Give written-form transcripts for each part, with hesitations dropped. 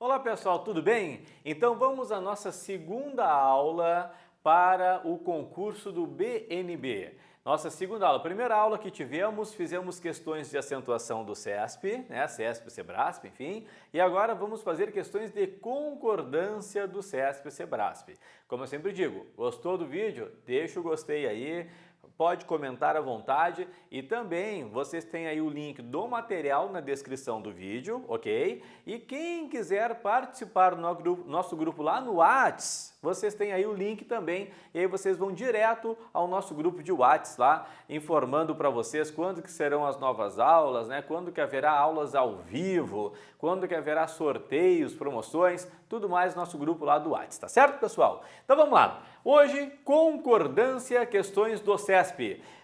Olá pessoal, tudo bem? Então vamos à nossa segunda aula para o concurso do BNB. Nossa segunda aula, primeira aula que tivemos, fizemos questões de acentuação do CESP, CESP, Sebrasp, enfim, e agora vamos fazer questões de concordância do CESP, Sebrasp. Como eu sempre digo, gostou do vídeo? Deixa o gostei aí. Pode comentar à vontade e também vocês têm aí o link do material na descrição do vídeo, ok? E quem quiser participar do nosso grupo lá no Whats, vocês têm aí o link também e aí vocês vão direto ao nosso grupo de Whats lá, informando para vocês quando que serão as novas aulas, quando que haverá aulas ao vivo, quando que haverá sorteios, promoções, tudo mais no nosso grupo lá do Whats, tá certo, pessoal? Então vamos lá. Hoje, concordância, questões do CESP.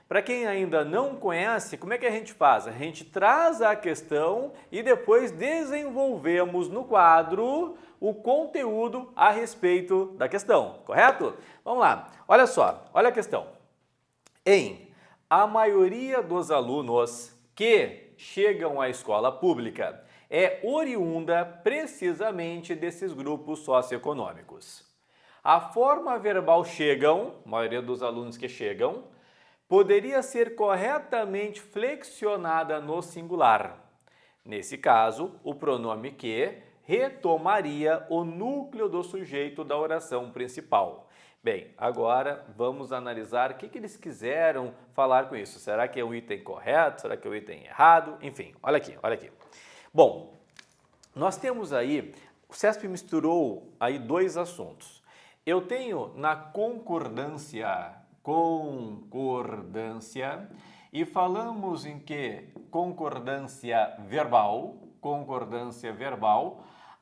Para quem ainda não conhece, como é que a gente faz? A gente traz a questão e depois desenvolvemos no quadro o conteúdo a respeito da questão, correto? Vamos lá, olha só, olha a questão. A maioria dos alunos que chegam à escola pública é oriunda precisamente desses grupos socioeconômicos. A forma verbal chegam, a maioria dos alunos que chegam, poderia ser corretamente flexionada no singular. Nesse caso, o pronome que retomaria o núcleo do sujeito da oração principal. Bem, agora vamos analisar o que eles quiseram falar com isso. Será que é o item correto? Será que é o item errado? Enfim, olha aqui, olha aqui. Bom, nós temos aí, o CESP misturou aí dois assuntos. Eu tenho na concordância, e falamos em que concordância verbal,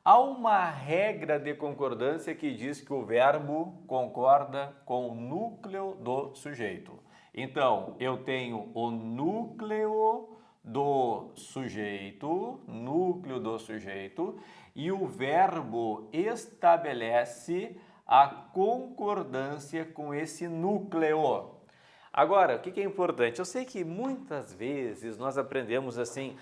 há uma regra de concordância que diz que o verbo concorda com o núcleo do sujeito. Então, eu tenho o núcleo do sujeito, e o verbo estabelece a concordância com esse núcleo. Agora, o que é importante? Eu sei que muitas vezes nós aprendemos assim,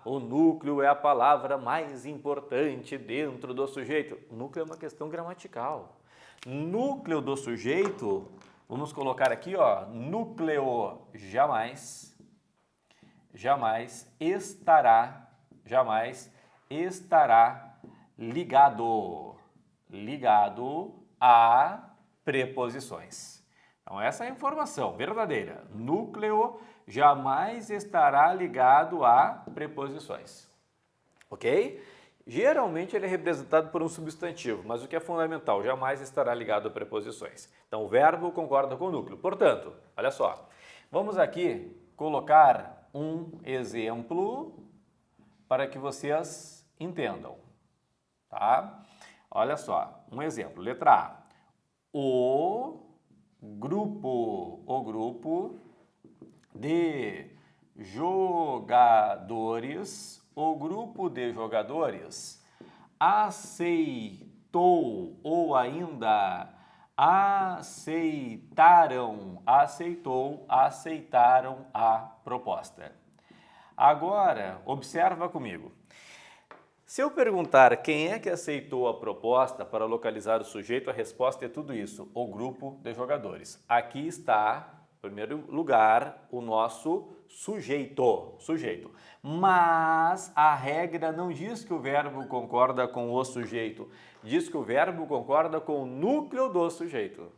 o núcleo é a palavra mais importante dentro do sujeito. O núcleo é uma questão gramatical. Núcleo do sujeito, vamos colocar aqui, núcleo jamais estará ligado a preposições. Então essa é a informação verdadeira. Núcleo jamais estará ligado a preposições. Ok? Geralmente ele é representado por um substantivo, mas o que é fundamental, jamais estará ligado a preposições. Então o verbo concorda com o núcleo. Portanto, olha só, vamos aqui colocar um exemplo para que vocês entendam, tá? Olha só, um exemplo, letra A. O grupo de jogadores, aceitou ou ainda aceitaram a proposta. Agora, observa comigo. Se eu perguntar quem é que aceitou a proposta para localizar o sujeito, a resposta é tudo isso, o grupo de jogadores. Aqui está, em primeiro lugar, o nosso sujeito. Mas a regra não diz que o verbo concorda com o sujeito, diz que o verbo concorda com o núcleo do sujeito.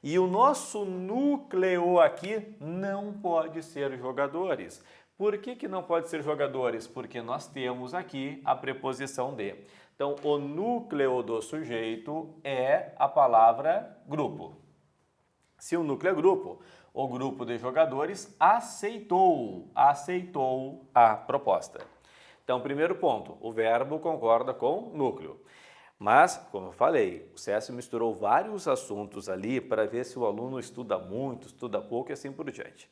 E o nosso núcleo aqui não pode ser jogadores. Por que não pode ser jogadores? Porque nós temos aqui a preposição de. Então, o núcleo do sujeito é a palavra grupo. Se o núcleo é grupo, o grupo de jogadores aceitou a proposta. Então, primeiro ponto, o verbo concorda com o núcleo. Mas, como eu falei, o CESP misturou vários assuntos ali para ver se o aluno estuda muito, estuda pouco e assim por diante.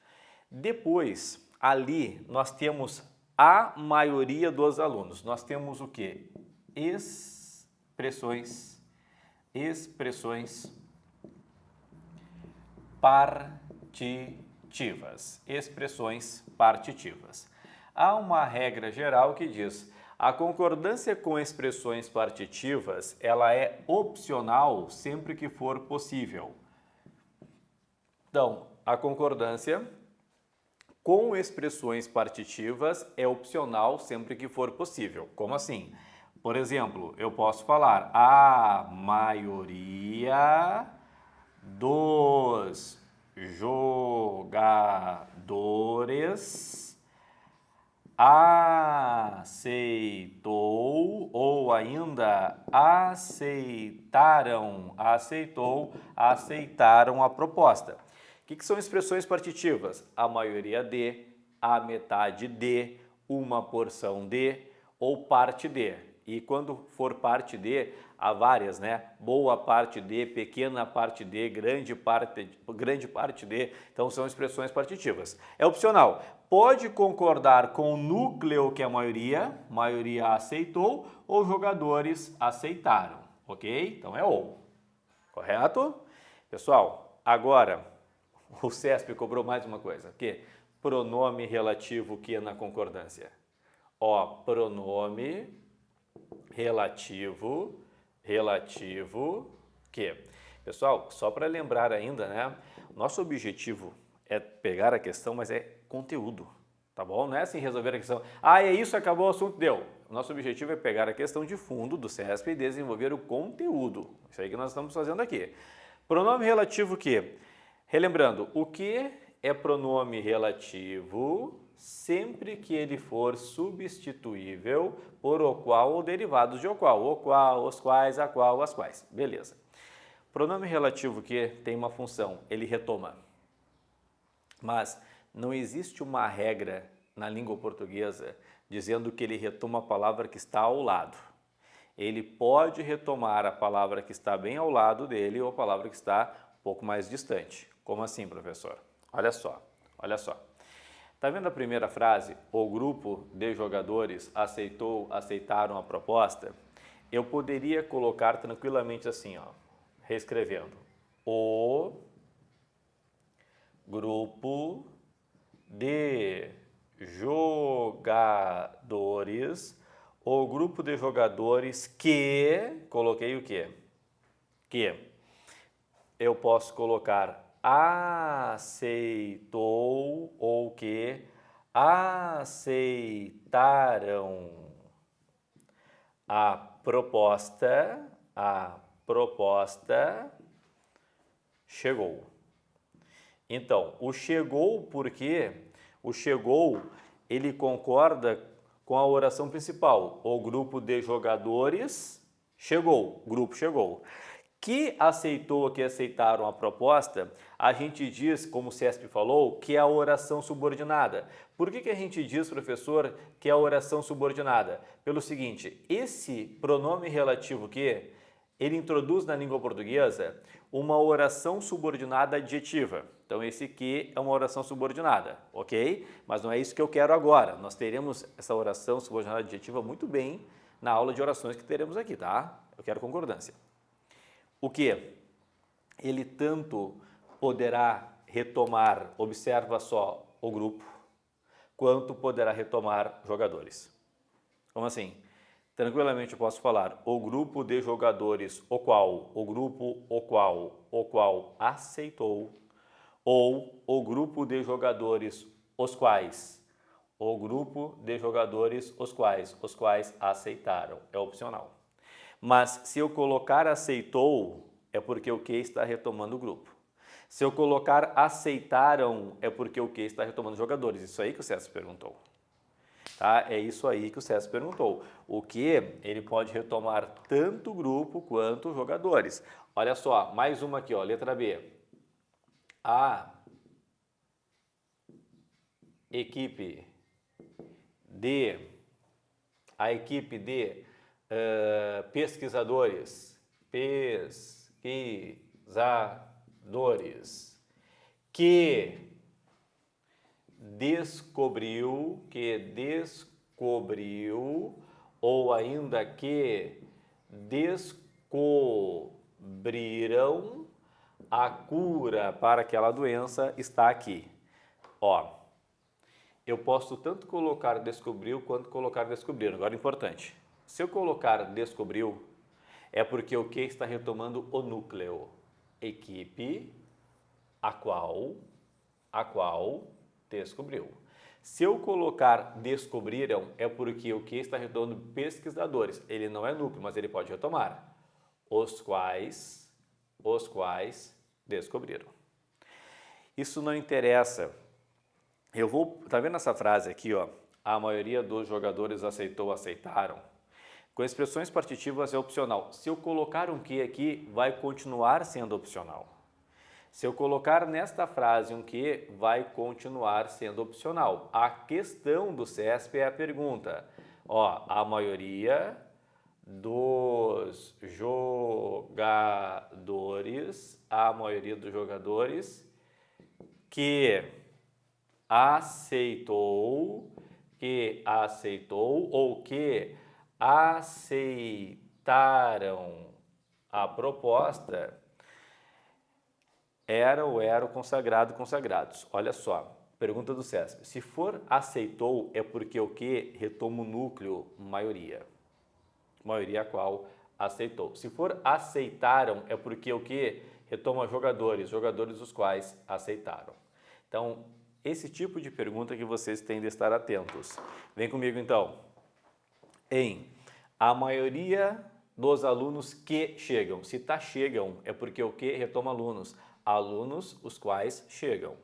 Depois, ali nós temos a maioria dos alunos. Nós temos o quê? Expressões partitivas. Há uma regra geral que diz: A concordância com expressões partitivas, ela é opcional sempre que for possível. Então, a concordância com expressões partitivas é opcional sempre que for possível. Como assim? Por exemplo, eu posso falar a maioria dos jogadores aceitou ou ainda aceitaram a proposta. O que são expressões partitivas? A maioria de, a metade de, uma porção de ou parte de. E quando for parte de, há várias, né? Boa parte de, pequena parte de, grande parte de. Então são expressões partitivas. É opcional. Pode concordar com o núcleo que é a maioria aceitou, ou jogadores aceitaram, ok? Então é ou, correto? Pessoal, agora o CESP cobrou mais uma coisa, que pronome relativo que é na concordância. Ó, pronome relativo que. Pessoal, só para lembrar ainda, né? Nosso objetivo é pegar a questão, mas é conteúdo, tá bom? Não é assim resolver a questão, é isso, acabou o assunto, deu. Nosso objetivo é pegar a questão de fundo do CESP e desenvolver o conteúdo. Isso aí que nós estamos fazendo aqui. Pronome relativo que. Relembrando, o que é pronome relativo sempre que ele for substituível por o qual ou derivados de o qual, os quais, a qual, as quais. Beleza. Pronome relativo que tem uma função, ele retoma. Mas não existe uma regra na língua portuguesa dizendo que ele retoma a palavra que está ao lado. Ele pode retomar a palavra que está bem ao lado dele ou a palavra que está um pouco mais distante. Como assim, professor? Olha só. Está vendo a primeira frase? O grupo de jogadores aceitaram a proposta? Eu poderia colocar tranquilamente assim, ó, reescrevendo. O grupo de jogadores, que, coloquei o quê? Que eu posso colocar aceitou ou que aceitaram a proposta chegou. Então, o chegou porque o chegou, ele concorda com a oração principal. O grupo de jogadores chegou, grupo chegou. Que aceitou, que aceitaram a proposta, a gente diz, como o CESP falou, que é a oração subordinada. Por que a gente diz, professor, que é a oração subordinada? Pelo seguinte, esse pronome relativo que, ele introduz na língua portuguesa uma oração subordinada adjetiva. Então, esse que é uma oração subordinada, ok? Mas não é isso que eu quero agora. Nós teremos essa oração subordinada adjetiva muito bem na aula de orações que teremos aqui, tá? Eu quero concordância. O que? Ele tanto poderá retomar, observa só, o grupo, quanto poderá retomar jogadores. Como assim? Tranquilamente eu posso falar o grupo de jogadores o qual aceitou, ou o grupo de jogadores os quais os quais aceitaram. É opcional. Mas se eu colocar aceitou, é porque o que está retomando o grupo. Se eu colocar aceitaram, é porque o que está retomando jogadores. Isso aí que o César perguntou. Tá? É isso aí que o César perguntou. O que ele pode retomar tanto o grupo quanto os jogadores. Olha só, mais uma aqui, ó, letra B. A equipe de pesquisadores que descobriu ou ainda que descobriram a cura para aquela doença está aqui. Ó, eu posso tanto colocar descobriu quanto colocar descobriram. Agora, importante, se eu colocar descobriu, é porque o que está retomando o núcleo. Equipe, a qual descobriu. Se eu colocar descobriram, é porque o que está retomando pesquisadores. Ele não é núcleo, mas ele pode retomar. Os quais descobriram. Isso não interessa. Tá vendo essa frase aqui, ó? A maioria dos jogadores aceitou, aceitaram. Com expressões partitivas é opcional. Se eu colocar um que aqui, vai continuar sendo opcional. Se eu colocar nesta frase um que, vai continuar sendo opcional. A questão do CESP é a pergunta. Ó, a maioria dos jogadores, que aceitou ou que aceitaram a proposta eram consagrados. Olha só, pergunta do CESP. Se for aceitou, é porque o que retoma o núcleo maioria. Maioria a qual aceitou. Se for aceitaram, é porque o que retoma jogadores os quais aceitaram. Então, esse tipo de pergunta que vocês têm de estar atentos. Vem comigo então. A maioria dos alunos que chegam. Se tá chegam, é porque o que retoma alunos. Alunos os quais chegam.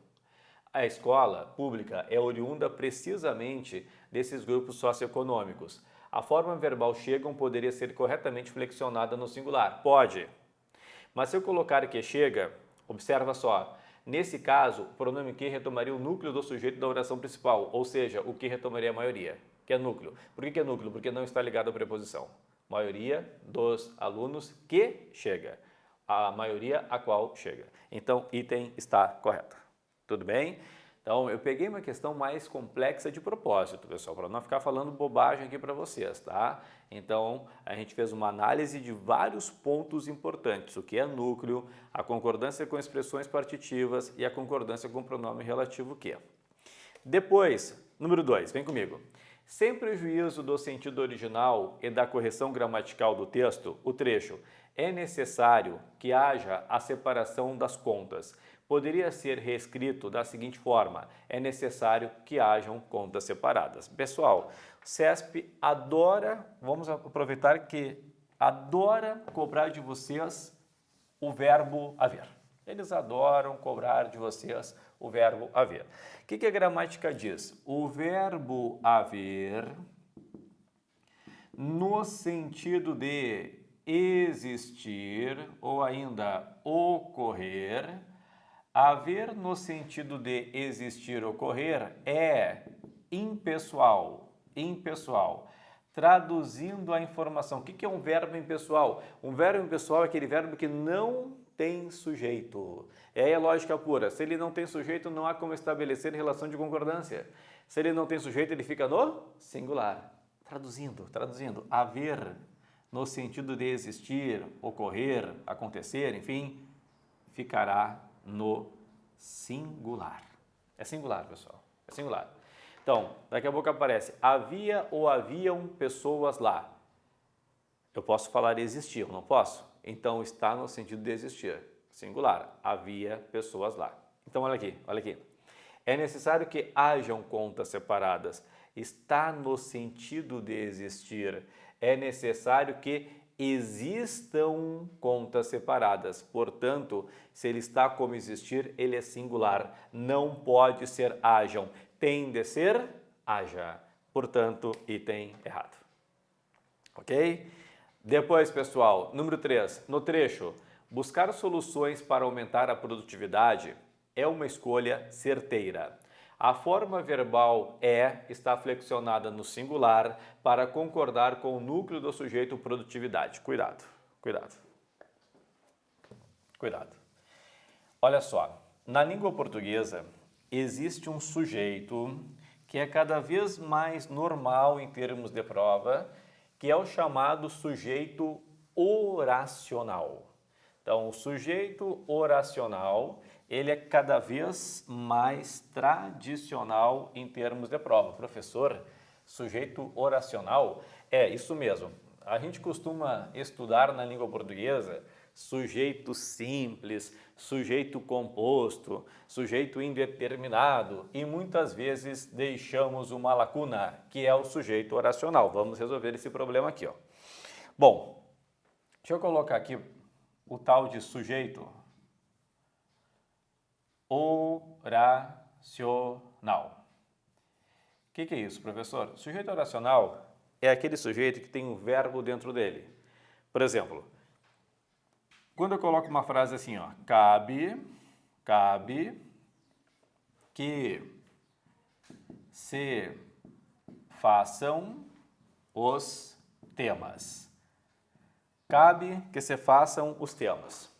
A escola pública é oriunda precisamente desses grupos socioeconômicos. A forma verbal chegam poderia ser corretamente flexionada no singular. Pode. Mas se eu colocar que chega, observa só. Nesse caso, o pronome que retomaria o núcleo do sujeito da oração principal, ou seja, o que retomaria a maioria, que é núcleo. Por que é núcleo? Porque não está ligado à preposição. Maioria dos alunos que chega. A maioria a qual chega. Então, item está correto. Tudo bem? Então, eu peguei uma questão mais complexa de propósito, pessoal, para não ficar falando bobagem aqui para vocês, tá? Então, a gente fez uma análise de vários pontos importantes, o que é núcleo, a concordância com expressões partitivas e a concordância com o pronome relativo que. Depois, número 2, vem comigo. Sem prejuízo do sentido original e da correção gramatical do texto, o trecho é necessário que haja a separação das contas. Poderia ser reescrito da seguinte forma: é necessário que hajam contas separadas. Pessoal, o CESP adora, vamos aproveitar que adora cobrar de vocês o verbo haver. Eles adoram cobrar de vocês o verbo haver. O que a gramática diz? O verbo haver, no sentido de existir ou ainda ocorrer, haver no sentido de existir, ocorrer é impessoal. Traduzindo a informação. O que é um verbo impessoal? Um verbo impessoal é aquele verbo que não tem sujeito. E aí é lógica pura. Se ele não tem sujeito, não há como estabelecer relação de concordância. Se ele não tem sujeito, ele fica no singular. Traduzindo. Haver no sentido de existir, ocorrer, acontecer, enfim, ficará no singular. É singular, pessoal. É singular. Então, daqui a pouco aparece havia ou haviam pessoas lá. Eu posso falar existiam, não posso? Então, está no sentido de existir. Singular. Havia pessoas lá. Então, olha aqui. É necessário que hajam contas separadas. Está no sentido de existir. É necessário que existam contas separadas. Portanto, se ele está como existir, ele é singular. Não pode ser hajam. Tem de ser haja. Portanto, item errado. Ok? Depois, pessoal, número 3. No trecho, buscar soluções para aumentar a produtividade é uma escolha certeira. A forma verbal está flexionada no singular para concordar com o núcleo do sujeito produtividade. Cuidado. Olha só, na língua portuguesa existe um sujeito que é cada vez mais normal em termos de prova, que é o chamado sujeito oracional. Então, o sujeito oracional, ele é cada vez mais tradicional em termos de prova. Professor, sujeito oracional? É, isso mesmo. A gente costuma estudar na língua portuguesa sujeito simples, sujeito composto, sujeito indeterminado e muitas vezes deixamos uma lacuna, que é o sujeito oracional. Vamos resolver esse problema aqui, ó. Bom, deixa eu colocar aqui o tal de sujeito oracional. O que é isso, professor? Sujeito oracional é aquele sujeito que tem um verbo dentro dele. Por exemplo, quando eu coloco uma frase assim, ó, cabe que se façam os temas. Cabe que se façam os temas.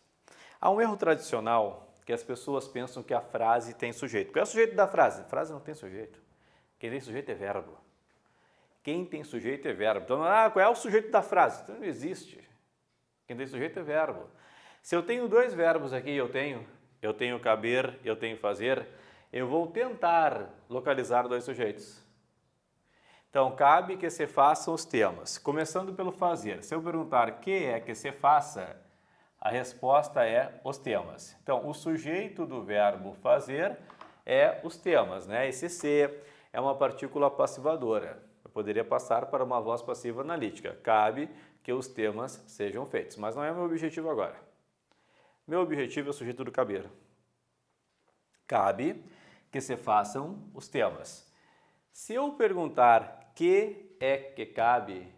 Há um erro tradicional que as pessoas pensam que a frase tem sujeito. Qual é o sujeito da frase? A frase não tem sujeito. Quem tem sujeito é verbo. Quem tem sujeito é verbo. Então, qual é o sujeito da frase? Então, não existe. Quem tem sujeito é verbo. Se eu tenho dois verbos aqui, eu tenho caber, eu tenho fazer, eu vou tentar localizar dois sujeitos. Então, cabe que se façam os temas. Começando pelo fazer. Se eu perguntar que é que se faça, a resposta é os temas. Então, o sujeito do verbo fazer é os temas, né? Esse se é uma partícula passivadora. Eu poderia passar para uma voz passiva analítica. Cabe que os temas sejam feitos. Mas não é o meu objetivo agora. Meu objetivo é o sujeito do caber. Cabe que se façam os temas. Se eu perguntar que é que cabe,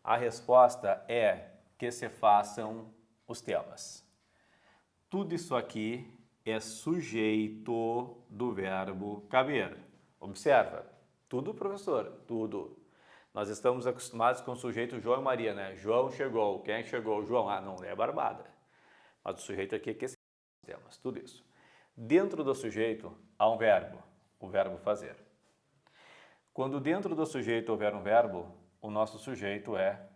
a resposta é que se façam os temas. Tudo isso aqui é sujeito do verbo caber. Observa, tudo, professor, tudo. Nós estamos acostumados com o sujeito João e Maria, né? João chegou. Quem chegou? João. Não é Barbada. Mas o sujeito aqui é que se temas, tudo isso. Dentro do sujeito há um verbo, o verbo fazer. Quando dentro do sujeito houver um verbo, o nosso sujeito é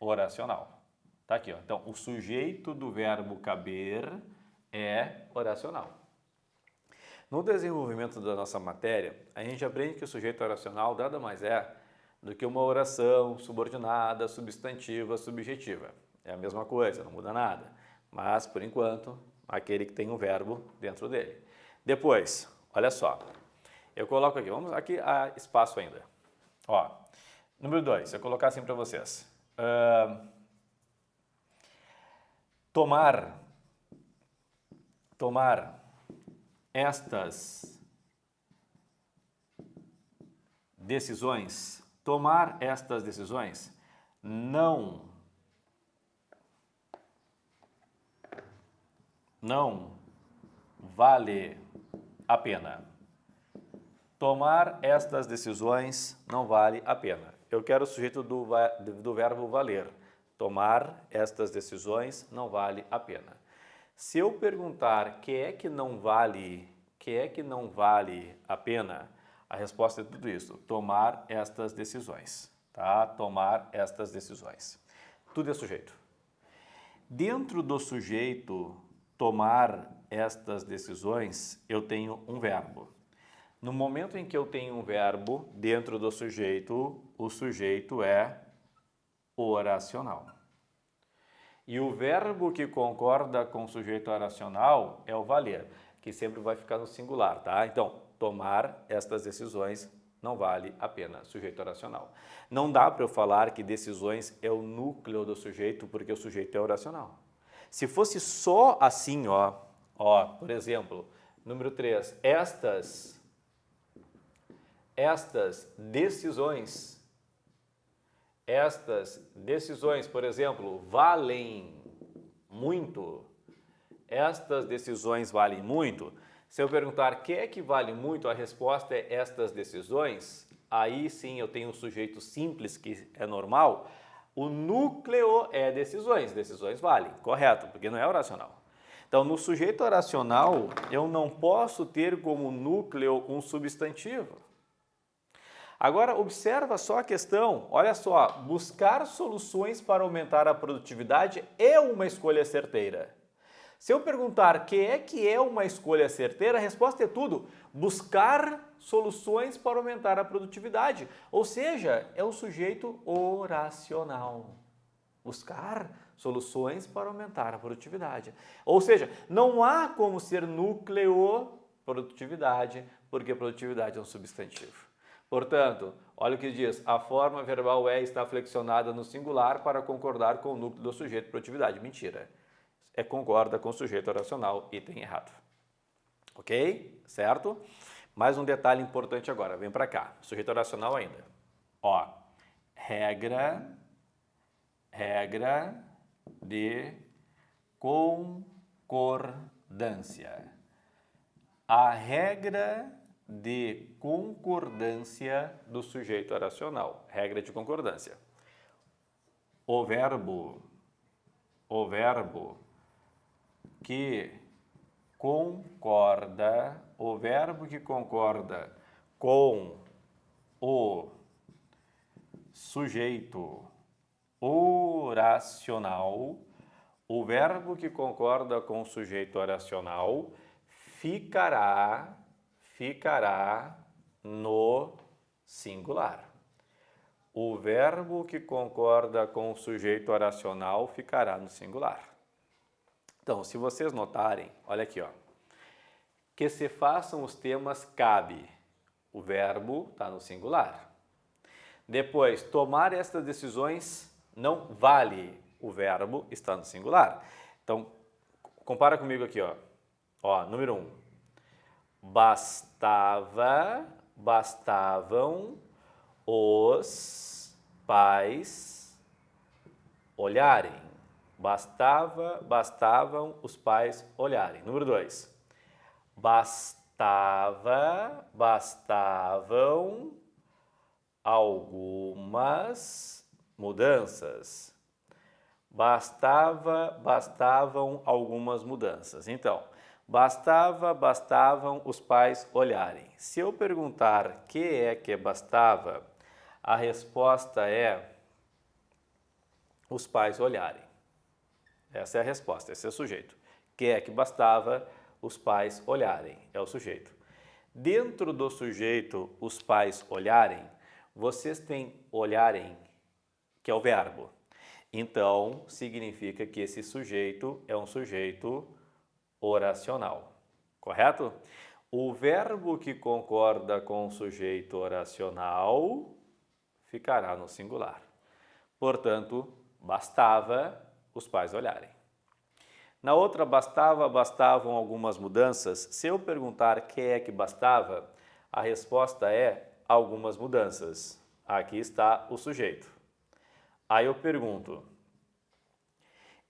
oracional. Tá aqui, ó. Então, o sujeito do verbo caber é oracional. No desenvolvimento da nossa matéria, a gente aprende que o sujeito oracional nada mais é do que uma oração subordinada, substantiva, subjetiva. É a mesma coisa, não muda nada. Mas, por enquanto, aquele que tem um verbo dentro dele. Depois, olha só, eu coloco aqui, vamos aqui há espaço ainda. Ó, número 2, eu vou colocar assim para vocês. Tomar estas decisões, não vale a pena. Tomar estas decisões não vale a pena. Eu quero o sujeito do verbo valer. Tomar estas decisões não vale a pena. Se eu perguntar que é que não vale a pena, a resposta é tudo isso. Tomar estas decisões. Tá? Tomar estas decisões. Tudo é sujeito. Dentro do sujeito tomar estas decisões, eu tenho um verbo. No momento em que eu tenho um verbo dentro do sujeito, o sujeito é oracional. E o verbo que concorda com o sujeito oracional é o valer, que sempre vai ficar no singular, tá? Então, tomar estas decisões não vale a pena, sujeito oracional. Não dá para eu falar que decisões é o núcleo do sujeito, porque o sujeito é oracional. Se fosse só assim, por exemplo, número 3, estas decisões, por exemplo, valem muito. Estas decisões valem muito. Se eu perguntar o que é que vale muito, a resposta é estas decisões. Aí sim eu tenho um sujeito simples, que é normal. O núcleo é decisões. Decisões valem, correto, porque não é oracional. Então, no sujeito oracional, eu não posso ter como núcleo um substantivo. Agora, observa só a questão, olha só, buscar soluções para aumentar a produtividade é uma escolha certeira. Se eu perguntar o que é uma escolha certeira, a resposta é tudo, buscar soluções para aumentar a produtividade. Ou seja, é o sujeito oracional. Buscar soluções para aumentar a produtividade. Ou seja, não há como ser núcleo produtividade, porque produtividade é um substantivo. Portanto, olha o que diz, a forma verbal está flexionada no singular para concordar com o núcleo do sujeito produtividade. Mentira. É concorda com o sujeito oracional, item errado. Ok? Certo? Mais um detalhe importante agora, vem para cá. Sujeito oracional ainda. Ó, regra de concordância. A regra de concordância do sujeito oracional. Regra de concordância. O verbo que concorda, com o sujeito oracional, o verbo que concorda com o sujeito oracional ficará no singular. O verbo que concorda com o sujeito oracional ficará no singular. Então, se vocês notarem, olha aqui, ó, que se façam os temas cabe. O verbo está no singular. Depois, tomar estas decisões não vale. O verbo está no singular. Então, compara comigo aqui, ó. Ó, número 1. Bastavam os pais olharem. Bastavam os pais olharem. Número 2. Bastavam algumas mudanças. Bastavam algumas mudanças. Então, bastavam os pais olharem. Se eu perguntar que bastava, a resposta é os pais olharem. Essa é a resposta, esse é o sujeito. Que bastava os pais olharem, é o sujeito. Dentro do sujeito, os pais olharem, vocês têm olharem, que é o verbo. Então, significa que esse sujeito é um sujeito oracional, correto? O verbo que concorda com o sujeito oracional ficará no singular. Portanto, bastava os pais olharem. Na outra, bastavam algumas mudanças. Se eu perguntar que bastava, a resposta é algumas mudanças. Aqui está o sujeito. Aí eu pergunto,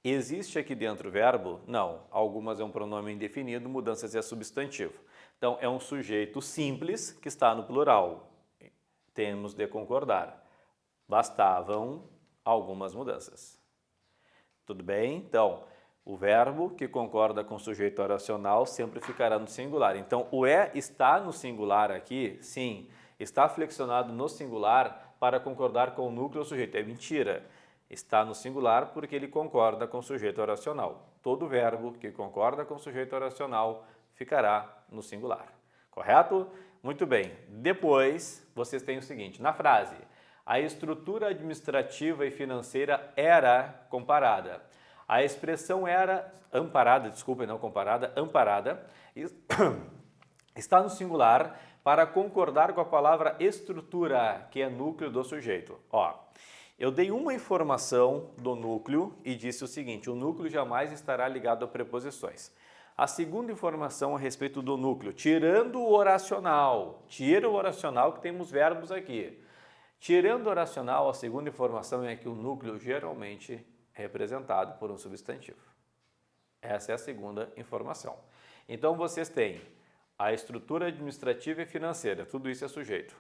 existe aqui dentro o verbo? Não. Algumas é um pronome indefinido, mudanças é substantivo. Então, é um sujeito simples que está no plural. Temos de concordar. Bastavam algumas mudanças. Tudo bem? Então, o verbo que concorda com o sujeito oracional sempre ficará no singular. Então, o está no singular aqui, sim, está flexionado no singular para concordar com o núcleo do sujeito. É mentira. Está no singular porque ele concorda com o sujeito oracional. Todo verbo que concorda com o sujeito oracional ficará no singular. Correto? Muito bem. Depois, vocês têm o seguinte, na frase, a estrutura administrativa e financeira era comparada. A expressão era amparada, desculpem, não comparada, amparada, está no singular para concordar com a palavra estrutura, que é núcleo do sujeito. Ó, eu dei uma informação do núcleo e disse o seguinte, o núcleo jamais estará ligado a preposições. A segunda informação a respeito do núcleo, tirando o oracional, tira o oracional que temos verbos aqui. Tirando o oracional, a segunda informação é que o núcleo geralmente é representado por um substantivo. Essa é a segunda informação. Então, vocês têm a estrutura administrativa e financeira, tudo isso é sujeito.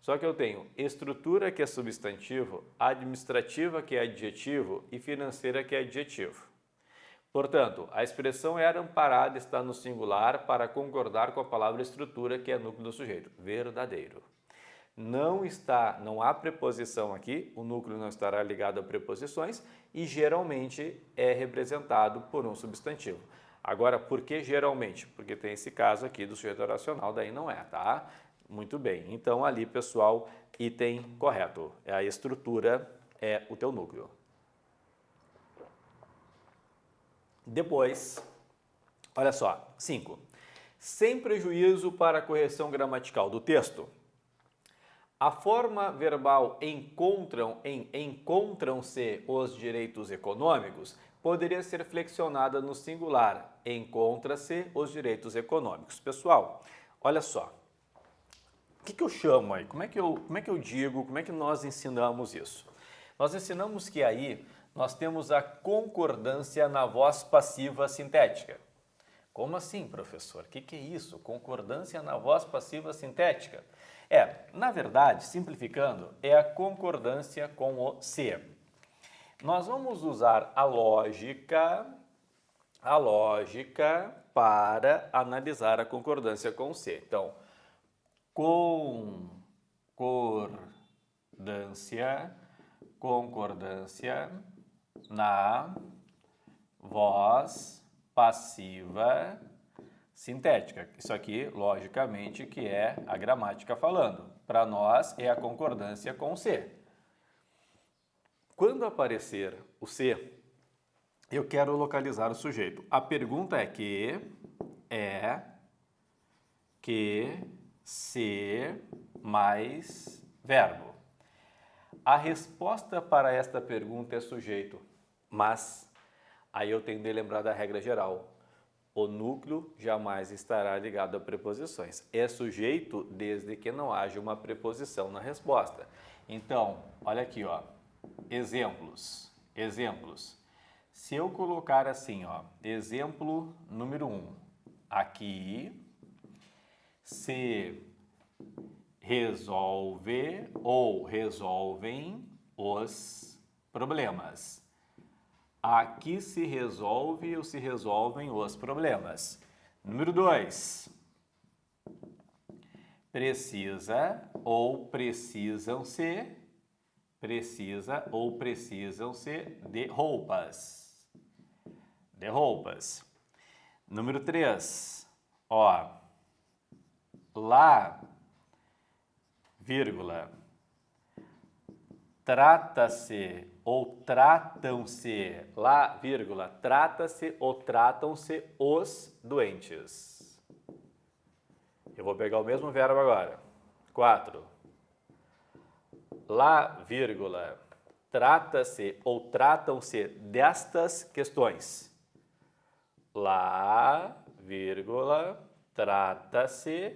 Só que eu tenho estrutura, que é substantivo, administrativa, que é adjetivo, e financeira, que é adjetivo. Portanto, a expressão era amparada está no singular para concordar com a palavra estrutura, que é núcleo do sujeito. Verdadeiro. não há preposição aqui, o núcleo não estará ligado a preposições e geralmente é representado por um substantivo. Agora, por que geralmente? Porque tem esse caso aqui do sujeito oracional, daí não é, tá? Muito bem. Então, ali, pessoal, item correto. A estrutura é o teu núcleo. Depois, olha só, 5. Sem prejuízo para a correção gramatical do texto. A forma verbal encontram-se os direitos econômicos poderia ser flexionada no singular. Encontra-se os direitos econômicos. Pessoal, olha só. O que eu chamo aí? Como é que eu digo? Como é que nós ensinamos isso? Nós ensinamos que aí nós temos a concordância na voz passiva sintética. Como assim, professor? O que é isso? Concordância na voz passiva sintética? Na verdade, simplificando, é a concordância com o se. Nós vamos usar a lógica para analisar a concordância com o se. Então, concordância na voz passiva sintética. Isso aqui, logicamente, que é a gramática falando. Para nós, é a concordância com o se. Quando aparecer o se, eu quero localizar o sujeito. A pergunta é que, se, mais verbo. A resposta para esta pergunta é sujeito, mas aí eu tenho de lembrar da regra geral. O núcleo jamais estará ligado a preposições. É sujeito desde que não haja uma preposição na resposta. Então, olha aqui, ó. Exemplos. Se eu colocar assim, ó, exemplo número 1. Aqui se resolve ou resolvem os problemas. Aqui se resolve ou se resolvem os problemas. Número 2. Precisa ou precisam-se de roupas. Número 3. Ó, lá, vírgula, trata-se ou tratam-se, lá, vírgula, trata-se ou tratam-se os doentes. Eu vou pegar o mesmo verbo agora. 4. Lá, vírgula, trata-se ou tratam-se destas questões. Lá, vírgula, trata-se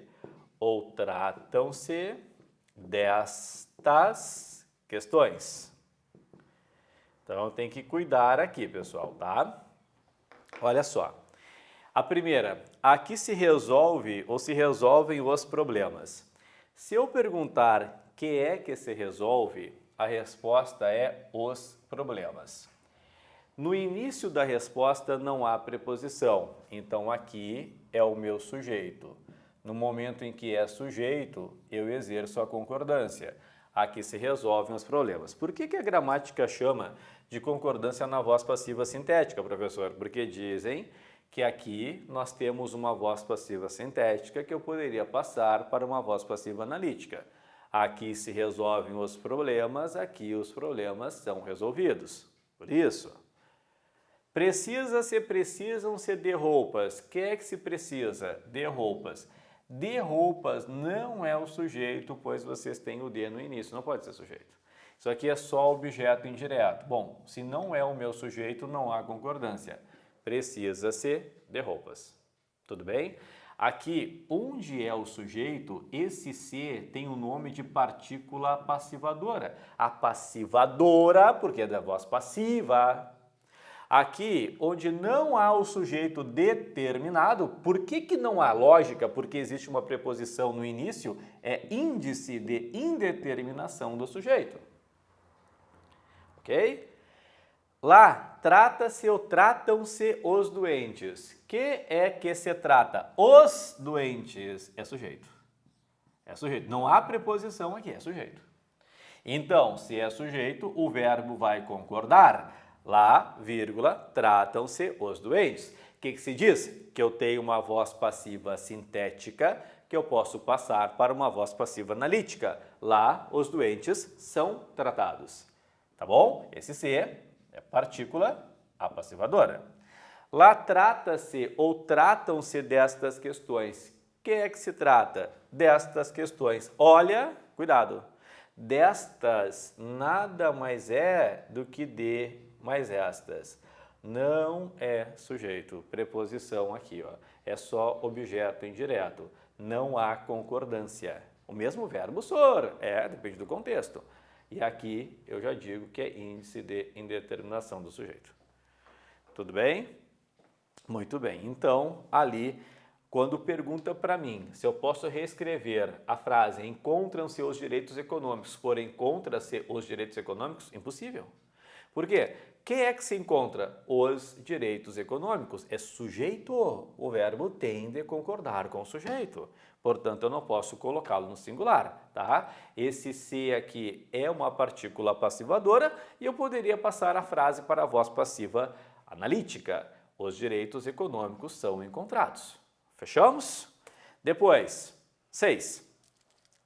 ou tratam-se destas questões. Então, tem que cuidar aqui, pessoal, tá? Olha só. A primeira, aqui se resolve ou se resolvem os problemas. Se eu perguntar que é que se resolve, a resposta é os problemas. No início da resposta não há preposição, então aqui é o meu sujeito. No momento em que é sujeito, eu exerço a concordância. Aqui se resolvem os problemas. Por que a gramática chama de concordância na voz passiva sintética, professor? Porque dizem que aqui nós temos uma voz passiva sintética que eu poderia passar para uma voz passiva analítica. Aqui se resolvem os problemas, aqui os problemas são resolvidos. Por isso, precisam-se de roupas. O que é que se precisa? De roupas. De roupas não é o sujeito, pois vocês têm o de no início, não pode ser sujeito. Isso aqui é só objeto indireto. Bom, se não é o meu sujeito, não há concordância. Precisa-se de roupas. Tudo bem? Aqui, onde é o sujeito, esse se tem o nome de partícula passivadora. A passivadora, porque é da voz passiva. Aqui, onde não há o sujeito determinado, por que não há lógica? Porque existe uma preposição no início, é índice de indeterminação do sujeito. Ok? Lá, trata-se ou tratam-se os doentes. Que é que se trata? Os doentes é sujeito. É sujeito. Não há preposição aqui, é sujeito. Então, se é sujeito, o verbo vai concordar. Lá, vírgula, tratam-se os doentes. O que se diz? Que eu tenho uma voz passiva sintética que eu posso passar para uma voz passiva analítica. Lá, os doentes são tratados. Tá bom? Esse se é partícula apassivadora. Lá trata-se ou tratam-se destas questões. Que é que se trata? Destas questões. Olha, cuidado. Destas nada mais é do que de mais estas. Não é sujeito. Preposição aqui, ó. É só objeto indireto. Não há concordância. O mesmo verbo sor. Depende do contexto. E aqui eu já digo que é índice de indeterminação do sujeito. Tudo bem? Muito bem. Então, ali, quando pergunta para mim se eu posso reescrever a frase encontram-se os direitos econômicos por encontra-se os direitos econômicos, impossível. Por quê? Quem é que se encontra? Os direitos econômicos. É sujeito. O verbo tem de concordar com o sujeito. Portanto, eu não posso colocá-lo no singular, tá? Esse se aqui é uma partícula passivadora e eu poderia passar a frase para a voz passiva analítica. Os direitos econômicos são encontrados. Fechamos? Depois, 6.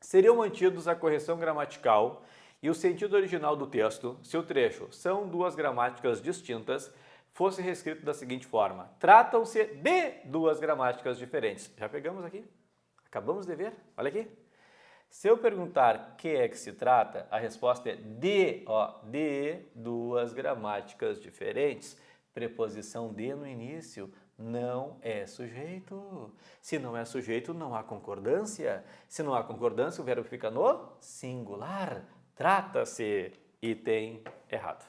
Seriam mantidos a correção gramatical e o sentido original do texto se o trecho são duas gramáticas distintas fosse reescrito da seguinte forma. Tratam-se de duas gramáticas diferentes. Já pegamos aqui? Acabamos de ver? Olha aqui. Se eu perguntar que é que se trata, a resposta é de duas gramáticas diferentes. Preposição de no início não é sujeito. Se não é sujeito, não há concordância. Se não há concordância, o verbo fica no singular. Trata-se, item errado.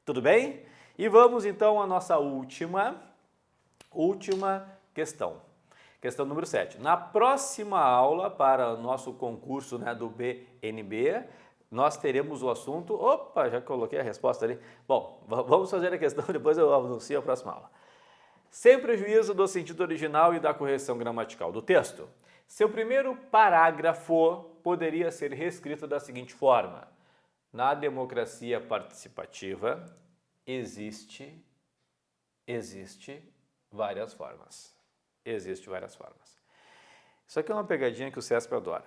Tudo bem? E vamos então à nossa última questão. Questão número 7. Na próxima aula, para o nosso concurso do BNB, nós teremos o assunto... Opa, já coloquei a resposta ali. Bom, vamos fazer a questão, depois eu anuncio a próxima aula. Sem prejuízo do sentido original e da correção gramatical do texto, seu primeiro parágrafo poderia ser reescrito da seguinte forma. Na democracia participativa, existe várias formas. Existem várias formas. Isso aqui é uma pegadinha que o CESP adora.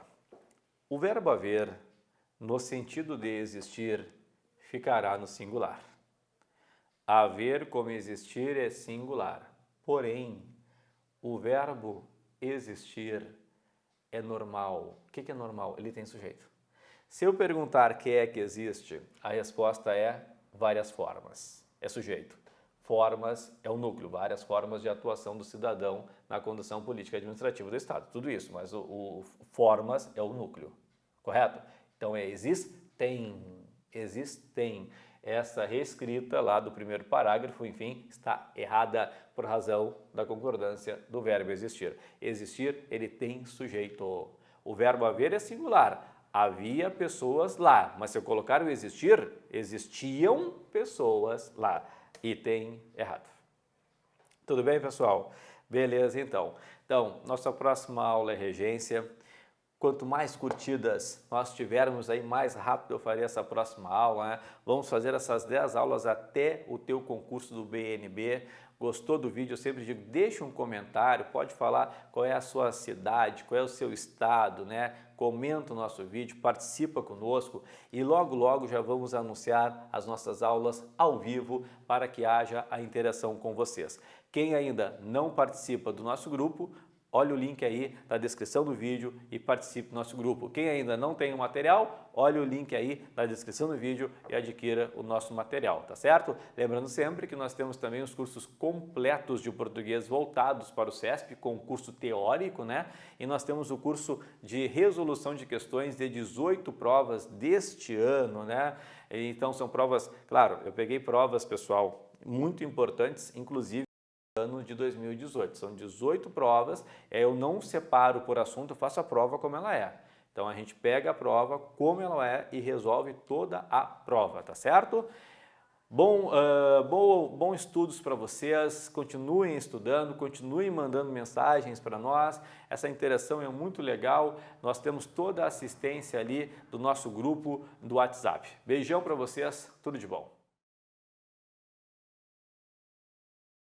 O verbo haver, no sentido de existir, ficará no singular. Haver como existir é singular. Porém, o verbo existir é normal. O que é normal? Ele tem sujeito. Se eu perguntar que é que existe, a resposta é várias formas. É sujeito. Formas é o núcleo, várias formas de atuação do cidadão na condução política e administrativa do Estado. Tudo isso, mas o formas é o núcleo, correto? Então existem. Essa reescrita lá do primeiro parágrafo, enfim, está errada por razão da concordância do verbo existir. Existir, ele tem sujeito. O verbo haver é singular. Havia pessoas lá, mas se eu colocar o existir, existiam pessoas lá. Item errado. Tudo bem, pessoal? Beleza, então. Então, nossa próxima aula é regência. Quanto mais curtidas nós tivermos aí, mais rápido eu farei essa próxima aula, né? Vamos fazer essas 10 aulas até o teu concurso do BNB. Gostou do vídeo? Eu sempre digo, deixa um comentário, pode falar qual é a sua cidade, qual é o seu estado, né? Comenta o nosso vídeo, participa conosco e logo já vamos anunciar as nossas aulas ao vivo para que haja a interação com vocês. Quem ainda não participa do nosso grupo, olha o link aí na descrição do vídeo e participe do nosso grupo. Quem ainda não tem o material, olha o link aí na descrição do vídeo e adquira o nosso material, tá certo? Lembrando sempre que nós temos também os cursos completos de português voltados para o CESP, com curso teórico, né? E nós temos o curso de resolução de questões de 18 provas deste ano, né? Então são provas, claro, eu peguei provas, pessoal, muito importantes, inclusive ano de 2018. São 18 provas, eu não separo por assunto, eu faço a prova como ela é. Então a gente pega a prova como ela é e resolve toda a prova, tá certo? Bom estudos para vocês, continuem estudando, continuem mandando mensagens para nós, essa interação é muito legal, nós temos toda a assistência ali do nosso grupo do WhatsApp. Beijão para vocês, tudo de bom!